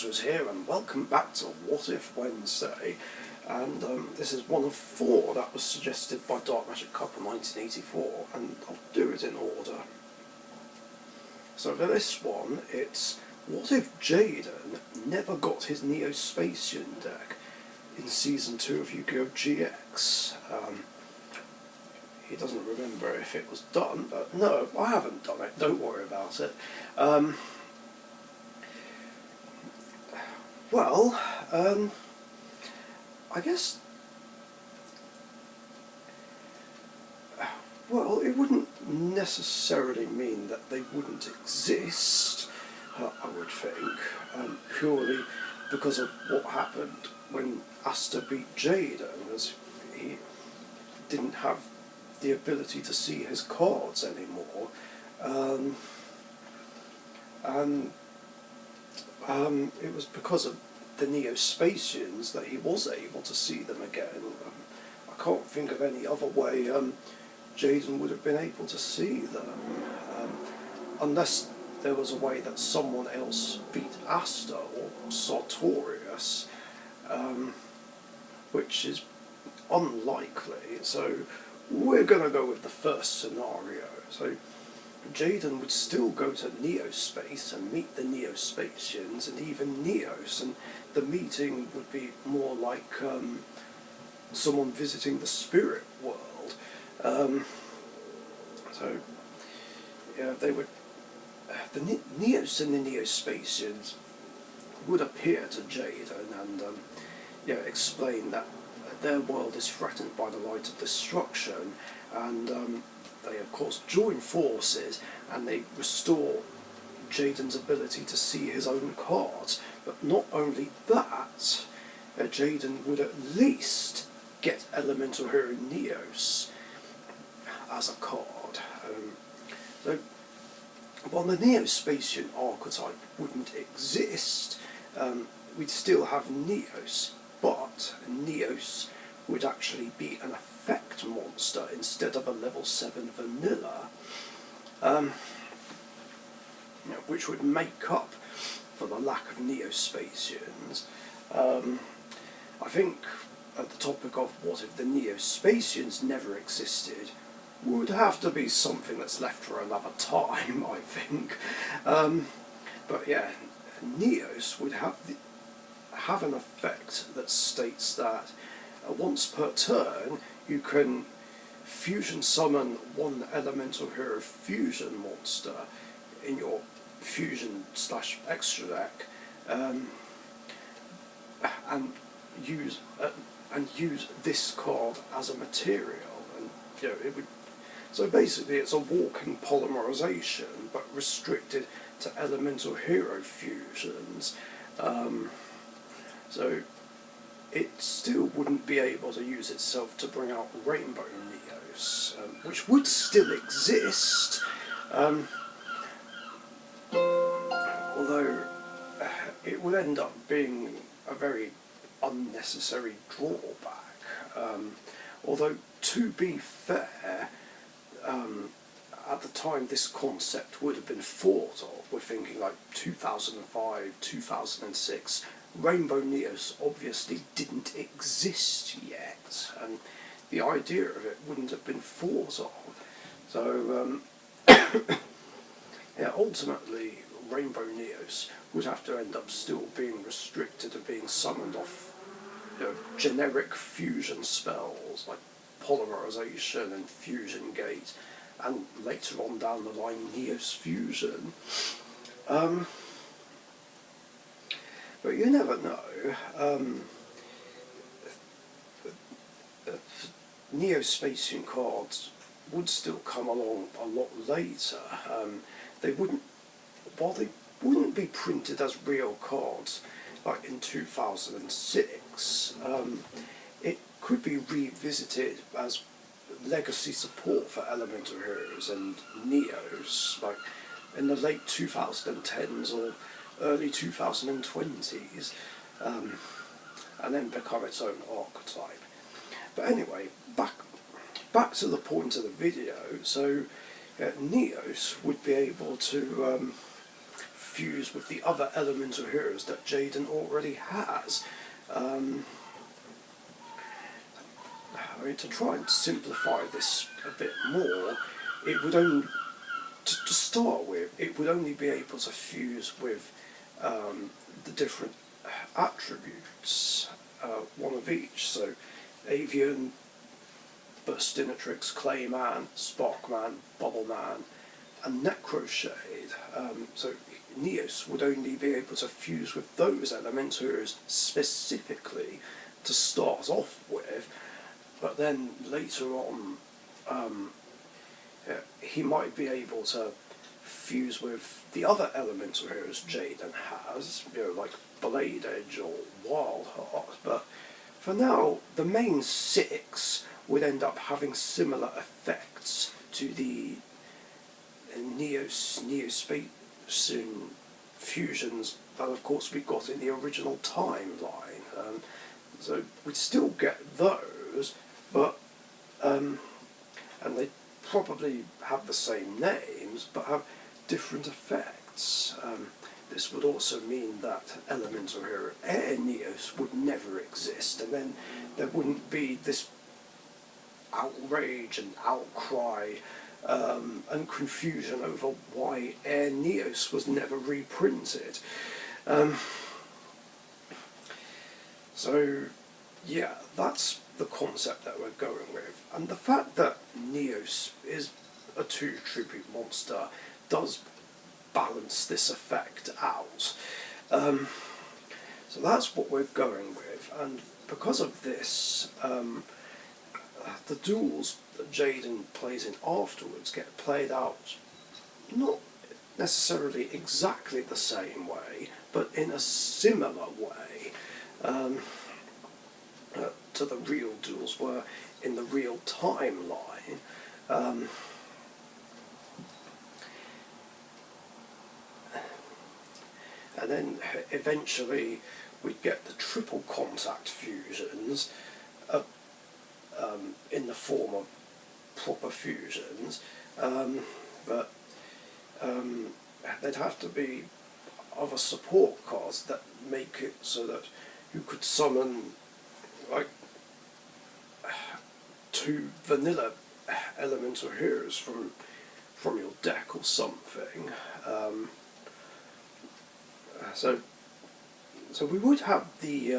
Monsters here, and welcome back to What If Wednesday. And this is one of 4 that was suggested by Dark Magic Copper 1984, and I'll do it in order. So for this one, it's what if Jaden never got his Neo-Spacian deck in Season 2 of Yu-Gi-Oh! GX? He doesn't remember if it was done, but no, I haven't done it, don't worry about it. I guess, it wouldn't necessarily mean that they wouldn't exist, I would think, purely because of what happened when Asta beat Jaden, as he didn't have the ability to see his cards anymore, it was because of the Neo-Spacians that he was able to see them again. I can't think of any other way Jaden would have been able to see them, unless there was a way that someone else beat Asta or Sartorius, which is unlikely, so we're going to go with the first scenario. So Jaden would still go to Neo-Space and meet the Neo-Spacians and even Neos, and the meeting would be more like someone visiting the spirit world. So yeah, they would. The Neos and the Neo-Spacians would appear to Jaden and explain that their world is threatened by the light of destruction, and they of course join forces and they restore Jaden's ability to see his own cards. But not only that, Jaden would at least get Elemental Hero Neos as a card. So while the Neo-Spacian archetype wouldn't exist, we'd still have Neos, but Neos would actually be an effect monster instead of a level 7 vanilla, which would make up for the lack of Neo-Spacians. I think at the topic of what if the Neo-Spacians never existed would have to be something that's left for another time, I think. But yeah, Neos would have an effect that states that once per turn you can fusion summon one Elemental Hero fusion monster in your fusion/extra deck, and use this card as a material, and it would. So basically, it's a walking polymerization, but restricted to Elemental Hero fusions. So it still wouldn't be able to use itself to bring out Rainbow Neos, which would still exist, although it would end up being a very unnecessary drawback. Although, to be fair, at the time this concept would have been thought of, we're thinking like 2005, 2006, Rainbow Neos obviously didn't exist yet, and the idea of it wouldn't have been thought of. So, yeah, ultimately, Rainbow Neos would have to end up still being restricted to being summoned off generic fusion spells like Polymerization and Fusion Gate, and later on down the line, Neos Fusion. But you never know. Neo-Spacian cards would still come along a lot later. While they wouldn't be printed as real cards like in 2006, it could be revisited as legacy support for Elemental Heroes and Neos, like in the late 2010s or early 2020s, and then become its own archetype. But anyway, back to the point of the video. So Neos would be able to fuse with the other elemental heroes that Jaden already has. I mean, to try and simplify this a bit more, it would only, to start with, it would only be able to fuse with the different attributes, one of each. So Avian, Burstinatrix, Clayman, Sparkman, Bubbleman, and Necroshade. So Neos would only be able to fuse with those elemental heroes specifically to start off with, but then later on he might be able to fuse with the other elemental heroes Jaden has, like Blade Edge or Wildheart. But for now, the main 6 would end up having similar effects to the Neo-Spacian fusions that, of course, we got in the original timeline. So we'd still get those, but and they probably have the same names, but have different effects. This would also mean that elemental hero Air Neos would never exist, and then there wouldn't be this outrage and outcry and confusion over why Air Neos was never reprinted. So yeah, that's the concept that we're going with, and the fact that Neos is a 2 tribute monster does balance this effect out. So that's what we're going with, and because of this, the duels that Jaden plays in afterwards get played out not necessarily exactly the same way, but in a similar way to the real duels were in the real timeline. And then eventually we'd get the triple contact fusions in the form of proper fusions, but there'd have to be other support cards that make it so that you could summon like 2 vanilla elemental heroes from your deck or something. So we would have the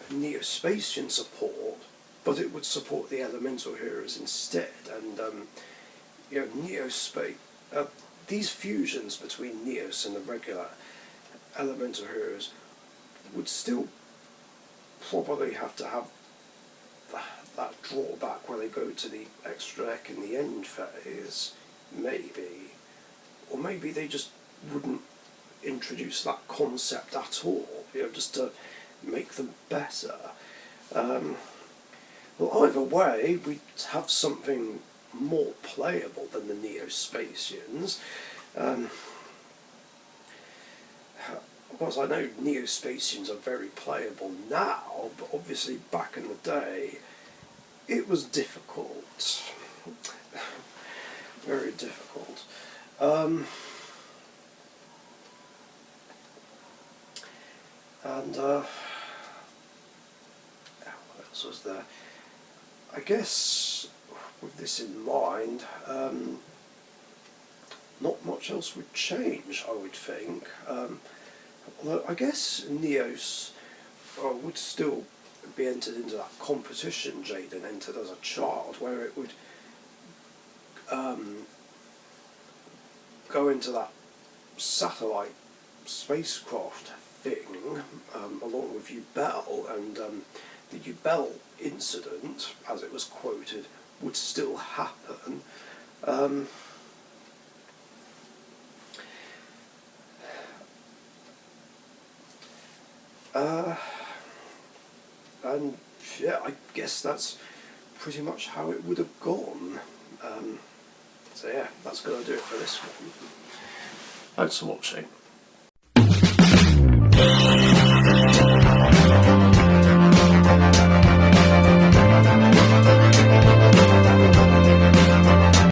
Neo-Spacian support, but it would support the elemental heroes instead. And these fusions between Neos and the regular elemental heroes would still probably have to have that drawback where they go to the extra deck in the end phase, maybe. Or maybe they just wouldn't introduce that concept at all, just to make them better. Well, either way, we'd have something more playable than the Neo-Spacians. Of course, I know Neo-Spacians are very playable now, but obviously back in the day, it was difficult. Very difficult. What else was there? I guess with this in mind, not much else would change, I would think. Although I guess Neos would still be entered into that competition Jaden entered as a child, where it would go into that satellite spacecraft thing along with Ubel, and the Ubel incident, as it was quoted, would still happen. And yeah, I guess that's pretty much how it would have gone. So yeah, that's going to do it for this one. Thanks for watching.